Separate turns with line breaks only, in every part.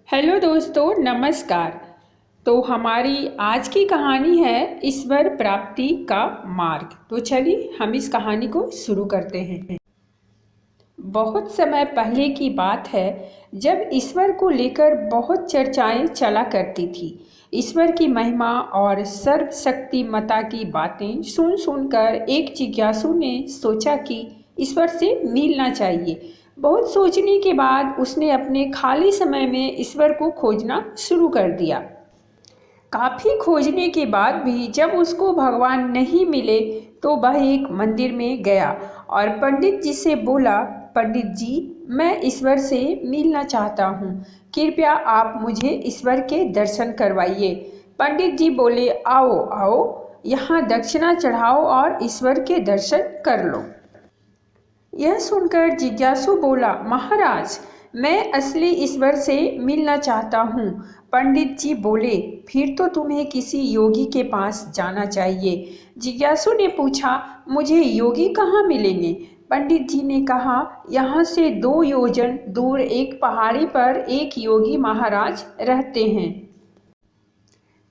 Hello दोस्तों, नमस्कार। तो हमारी आज की कहानी है ईश्वर प्राप्ति का मार्ग। तो चलिए हम इस कहानी को शुरू करते हैं। बहुत समय पहले की बात है जब ईश्वर को लेकर बहुत चर्चाएं चला करती थी। ईश्वर की महिमा और सर्वशक्तिमता की बातें सुन सुनकर एक जिज्ञासु ने सोचा कि ईश्वर से मिलना चाहिए। बहुत सोचने के बाद उसने अपने खाली समय में ईश्वर को खोजना शुरू कर दिया। काफ़ी खोजने के बाद भी जब उसको भगवान नहीं मिले तो वह एक मंदिर में गया और पंडित जी से बोला, पंडित जी, मैं ईश्वर से मिलना चाहता हूँ, कृपया आप मुझे ईश्वर के दर्शन करवाइए। पंडित जी बोले, आओ आओ, यहाँ दक्षिणा चढ़ाओ और ईश्वर के दर्शन कर लो। यह सुनकर जिज्ञासु बोला, महाराज, मैं असली ईश्वर से मिलना चाहता हूँ। पंडित जी बोले, फिर तो तुम्हें किसी योगी के पास जाना चाहिए। जिज्ञासु ने पूछा, मुझे योगी कहाँ मिलेंगे? पंडित जी ने कहा, यहाँ से 2 योजन दूर एक पहाड़ी पर एक योगी महाराज रहते हैं।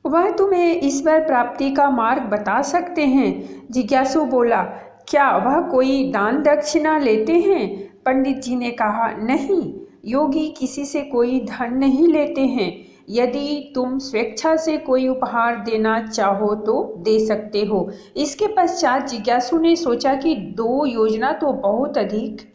वह तुम्हें ईश्वर प्राप्ति का मार्ग बता सकते हैं। जिज्ञासु बोला, क्या वह कोई दान दक्षिणा लेते हैं? पंडित जी ने कहा, नहीं, योगी किसी से कोई धन नहीं लेते हैं। यदि तुम स्वेच्छा से कोई उपहार देना चाहो तो दे सकते हो। इसके पश्चात जिज्ञासु ने सोचा कि 2 योजना तो बहुत अधिक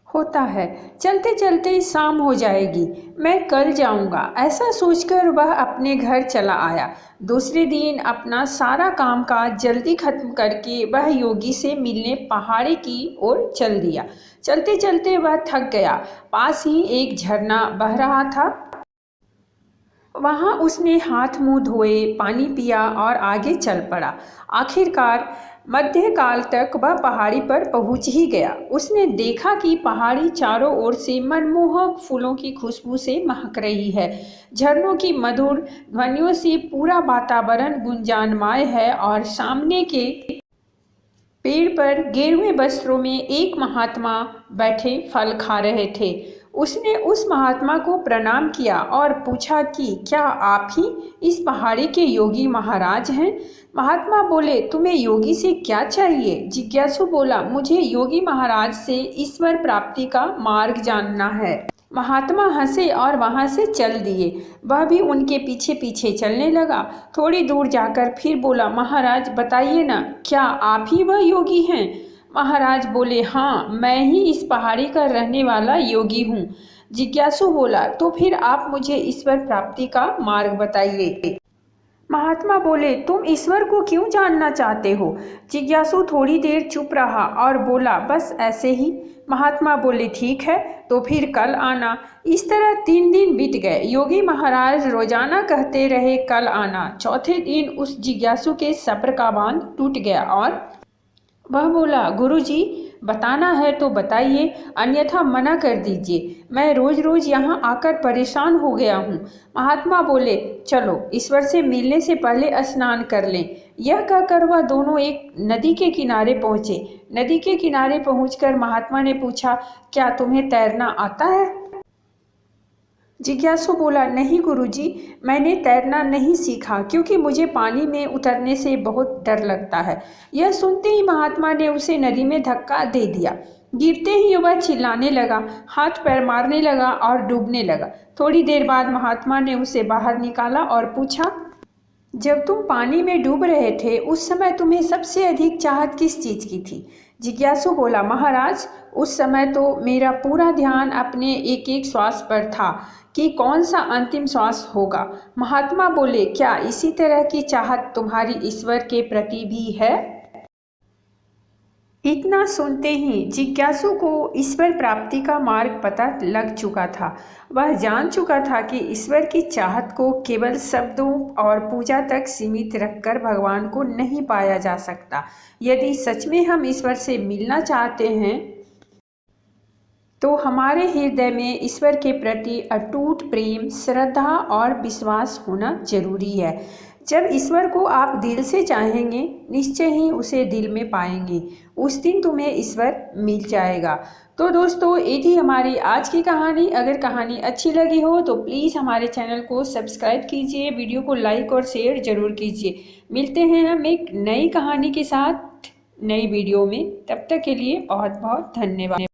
होता है, चलते चलते शाम हो जाएगी, मैं कल जाऊंगा। ऐसा सोचकर वह अपने घर चला आया। दूसरे दिन अपना सारा कामकाज जल्दी खत्म करके वह योगी से मिलने पहाड़ी की ओर चल दिया। चलते चलते वह थक गया। पास ही एक झरना बह रहा था। वहाँ उसने हाथ मुंह धोए, पानी पिया और आगे चल पड़ा। आखिरकार मध्यकाल तक वह पहाड़ी पर पहुंच ही गया। उसने देखा कि पहाड़ी चारों ओर से मनमोहक फूलों की खुशबू से महक रही है। झरनों की मधुर ध्वनियों से पूरा वातावरण गुंजानमय है और सामने के पेड़ पर गेरुए वस्त्रों में एक महात्मा बैठे फल खा रहे थे। उसने उस महात्मा को प्रणाम किया और पूछा कि क्या आप ही इस पहाड़ी के योगी महाराज हैं? महात्मा बोले, तुम्हें योगी से क्या चाहिए? जिज्ञासु बोला, मुझे योगी महाराज से ईश्वर प्राप्ति का मार्ग जानना है। महात्मा हंसे और वहां से चल दिए। वह भी उनके पीछे पीछे चलने लगा। थोड़ी दूर जाकर फिर बोला, महाराज बताइए ना, क्या आप ही वह योगी हैं? महाराज बोले, हाँ, मैं ही इस पहाड़ी का रहने वाला योगी हूँ। जिज्ञासु बोला, तो फिर आप मुझे ईश्वर प्राप्ति का मार्ग बताइए। महात्मा बोले, तुम ईश्वर को क्यों जानना चाहते हो? जिज्ञासु थोड़ी देर चुप रहा और बोला, बस ऐसे ही। महात्मा बोले, ठीक है, तो फिर कल आना। इस तरह 3 दिन बीत गए। योगी महाराज रोजाना कहते रहे, कल आना। चौथे दिन उस जिज्ञासु के सब्र का बांध टूट गया और वह बोला, गुरुजी, बताना है तो बताइए, अन्यथा मना कर दीजिए। मैं रोज रोज यहाँ आकर परेशान हो गया हूँ। महात्मा बोले, चलो ईश्वर से मिलने से पहले स्नान कर लें। यह कहकर वह दोनों एक नदी के किनारे पहुँचे। नदी के किनारे पहुँचकर महात्मा ने पूछा, क्या तुम्हें तैरना आता है? जिज्ञासु बोला, नहीं गुरुजी, मैंने तैरना नहीं सीखा क्योंकि मुझे पानी में उतरने से बहुत डर लगता है। यह सुनते ही महात्मा ने उसे नदी में धक्का दे दिया। गिरते ही वह चिल्लाने लगा, हाथ पैर मारने लगा और डूबने लगा। थोड़ी देर बाद महात्मा ने उसे बाहर निकाला और पूछा, जब तुम पानी में डूब रहे थे उस समय तुम्हें सबसे अधिक चाहत किस चीज़ की थी? जिज्ञासु बोला, महाराज, उस समय तो मेरा पूरा ध्यान अपने एक एक श्वास पर था कि कौन सा अंतिम श्वास होगा। महात्मा बोले, क्या इसी तरह की चाहत तुम्हारी ईश्वर के प्रति भी है? इतना सुनते ही जिज्ञासु को ईश्वर प्राप्ति का मार्ग पता लग चुका था। वह जान चुका था कि ईश्वर की चाहत को केवल शब्दों और पूजा तक सीमित रखकर भगवान को नहीं पाया जा सकता। यदि सच में हम ईश्वर से मिलना चाहते हैं तो हमारे हृदय में ईश्वर के प्रति अटूट प्रेम, श्रद्धा और विश्वास होना जरूरी है। जब ईश्वर को आप दिल से चाहेंगे, निश्चय ही उसे दिल में पाएंगे। उस दिन तुम्हें ईश्वर मिल जाएगा। तो दोस्तों ये थी हमारी आज की कहानी। अगर कहानी अच्छी लगी हो तो प्लीज़ हमारे चैनल को सब्सक्राइब कीजिए, वीडियो को लाइक और शेयर ज़रूर कीजिए। मिलते हैं हम एक नई कहानी के साथ नई वीडियो में। तब तक के लिए बहुत बहुत धन्यवाद।